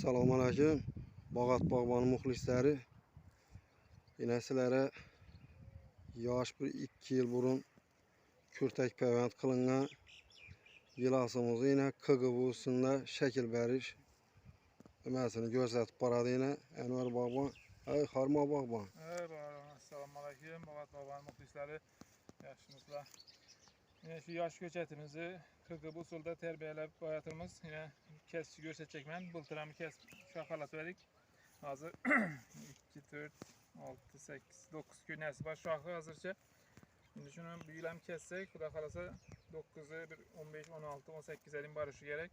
Assalomu alaykum. Bog'at bog'boni muxlislari. Yine sizlere yosh bir 2 yıl burun kürtek peyvand kılınan gilasımızı yine KGB'sinde şekil veriş mesele gözetip baradı yine Enver Bağban. Ay harma Bağban. Assalomu alaykum. Bog'at bog'boni muxlislari. Yaxshimisizlar? Yine şu yosh ko'chatimizni KGB usulda terbiyalab boyatimiz. Yine kesici göstereceğim. Bultiramı kesip şaxalatverdik. Hazır 2, 4, 6, 8, 9 günesi var şaxı hazırca. Şimdi şunu büyülem kessek, Xudo xolasa 9'u bir 15, 16, 18 elin barışı gerek.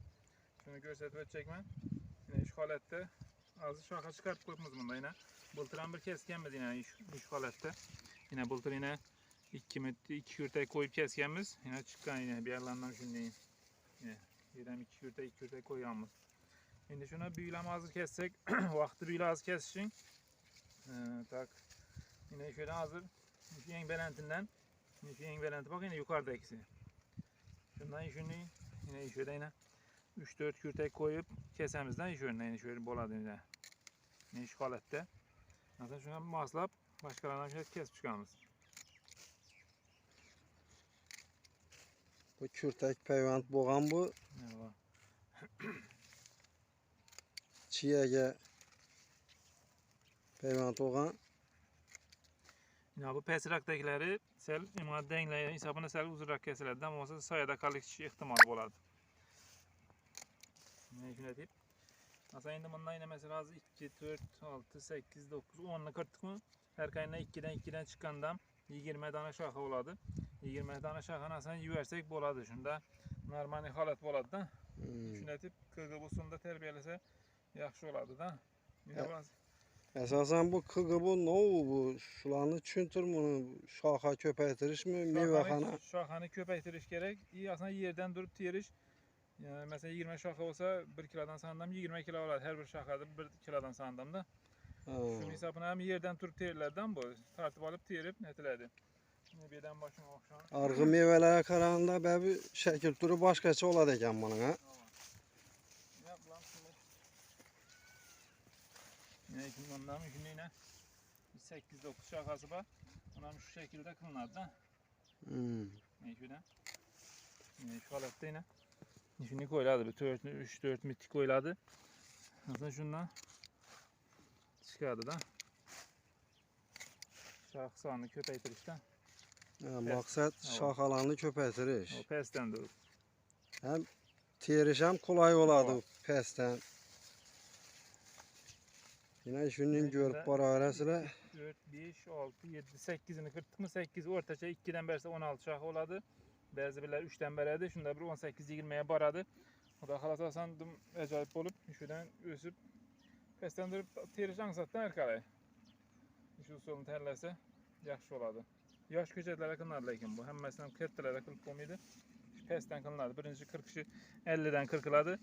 Şunu göstereceğim. Yine iş holatda azı şaxa çıkartıp koyupmiz bunda yine. Bultiram bir keskenmiz yine iş holatda. Yine bultir yine 2 kürtek koyup keskenmiz. Yine çıkan yine bir yerlerden şunlayın. Yine birden 2 kürtek koyuyoruz. Şimdi şuna büyülem hazır kessek, vakti büyüle az kesişin. Tak. Yine şöyle hazır. Şu en belentinden. Şu en belenti bak yine yukarıda ikisi. Şundan şunu yine şöyle yine 3-4 kürtek koyup kesemizden şöyle boladı yine. Yine şu halette. Zaten şuna maslap başkalarından şöyle kesip çıkarız. Bu kürtek peyvand boğan bu. Evet. Çiyege peyvand boğan. Ya bu pesrakdakileri sel imaddenle hesabına sel uzunrak kesiladi. Ama olsa sayada kalış ihtimali boladı. Ne şuna deyip. Mesela şimdi bundan yine mesela 2, 4, 6, 8, 9, 10'ını kırdık mı? Her kayına 2'den çıkandan 20 tane şaxa oladı. 20 tane şaxanı aslında yüversek boladı. Şunda normal halat boladı da. Şuna deyip KGB'sunda terbiyelese yaxşı oladı da. Esasen bu KGB ne bu? Şularını çüntür bunu şaxa köpeytiriş mi? Meyvexana? Şaxanı köpeytiriş gerek. İyi aslında yerden durup tiyiriş. Yani mesela 20 şaxa olsa 1 kilodan sandam 20 kilo oladı. Her bir şaxada 1 kilodan sandam da. Şunun hesabına hem yerden turup tiyirlerden bu. Tartıp alıp tiyirip netiledi. Şimdi birden başına okşan. Argı meyvelere kararında böyle şekil turu başkaça oladı eken bunun ha? Yap lan şimdi. Yine şimdi ondan yine 8-9 şaxası var. Ondan şu şekilde kılınadı da. Ne şöyle. Yine şu halatta yine. Şunu koyladı. 3-4 mitik koyladı. Aslında şundan çıkardı da. Şax sağını köpeytirişten. Maksat şaxalarını köpeytiriş. O pesten durup. Hem tiyiriş hem kolay oladı pesten. Yine şunun görüp baraverəsilə. 4, 5, 6, 7, 8'ini kırdık mı 8 ortaça 2'den berse 16 şax oladı. Bazı birler 3'ten berədi. Şunda bir 18-20'ye baradı. O da xalas asandım acayip olup şuradan ösüp pesten durup tiyiriş ansatdan erkalay. Şu usulunu terlerse yaxşı oladı. Yaş köçetlərə kılınardı lakin bu. Həmməsindən kettilərə kılıp olmaydı. Pesten kılınardı. Birinci 40'ı 50'den 40'ladı.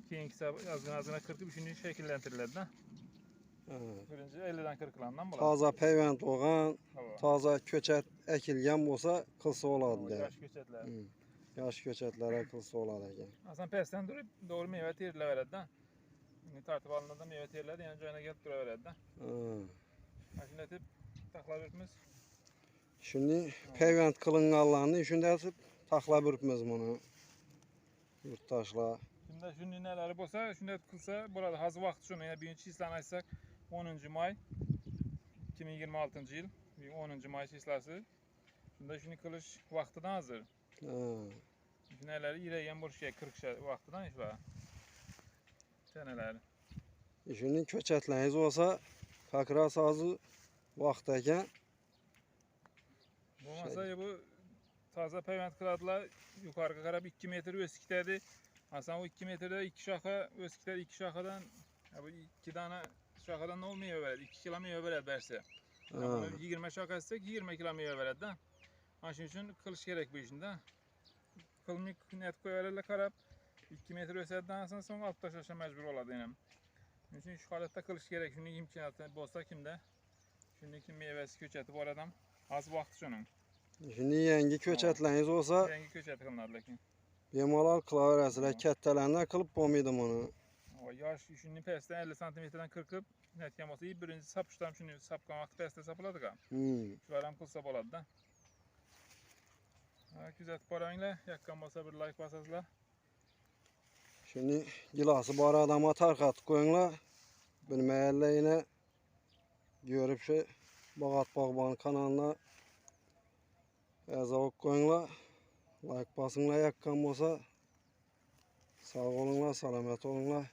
İkincisi azgına 40'ı üçüncü şekillendirildi da. Birinci 50'den 40'landan bular. Taza peyvand oğan, taza köçet ekilgen olsa kılsa oladı. Yaş köçetler. Yaş köçetlere kılsa oladı. Aslında pesten durup doğru meyve tiyirle verirdi da. Şimdi tartıp alındığında meyve tiyirlerdi. Yani joyuna gelip dura verirdi da. Şimdi etip takla verimiz. Şimdi peyvand kılınganlarını şimdi atıp takla verimiz bunu. Yurttaşlar. Şimdi şunun neleri olsa, şimdi kılsa burada hazır vakti şunu yine birinci islan açsak 10. may 2026 yıl 10. may islası. Şimdi şunu kılış vaktidan hazır. Şimdi neleri yüreğen boş şey 40 vaktidan iş var. Seneleri. Şimdi köçetleriniz olsa kakra sazı vaxtdayken bu masaya bu taze peyvand kıladılar. Yukarı karab 2 metre öskitedi. Aslında o 2 metrede 2 şaxa öskitedi. 2 şaxadan bu 2 tane şaxadan ne olmuyor böyle? 2 kilo meyve verir verse. 20 şaxa etsek 20 kilo meyve verir de. Onun için kılış gerek bu işinde. Kılmık net koyarlarla karab 2 metre öseden sonra alt taşlaşa mecbur oladı yine. Onun için şu halette kılış gerek. Şimdi imkanatı bozsa kimde? Şimdi kim meyvesi köçeti bu adam az vakti şunun. Şimdi yengi köçetleriniz olsa yengi köçeti kılınardı lakin. bemalal kılaverəsilə kəttələndə kılıb bomuyordum onu. O yaş şunun peste 50 santimetreden kırkıp netken olsa iyi birinci sapıştam şunu sapkamak peste sapıladı ka. Şuaram kılsa boladı da. Güzel paranla yakkan olsa bir like basasılar. Şimdi gilası bu adama tarkat koyunla. Bilmeyenle yine görüp şey Boğat Bağban kanalına yazavuk koyunla. Like basınla yakkan olsa sağ olunla, selamet olunla.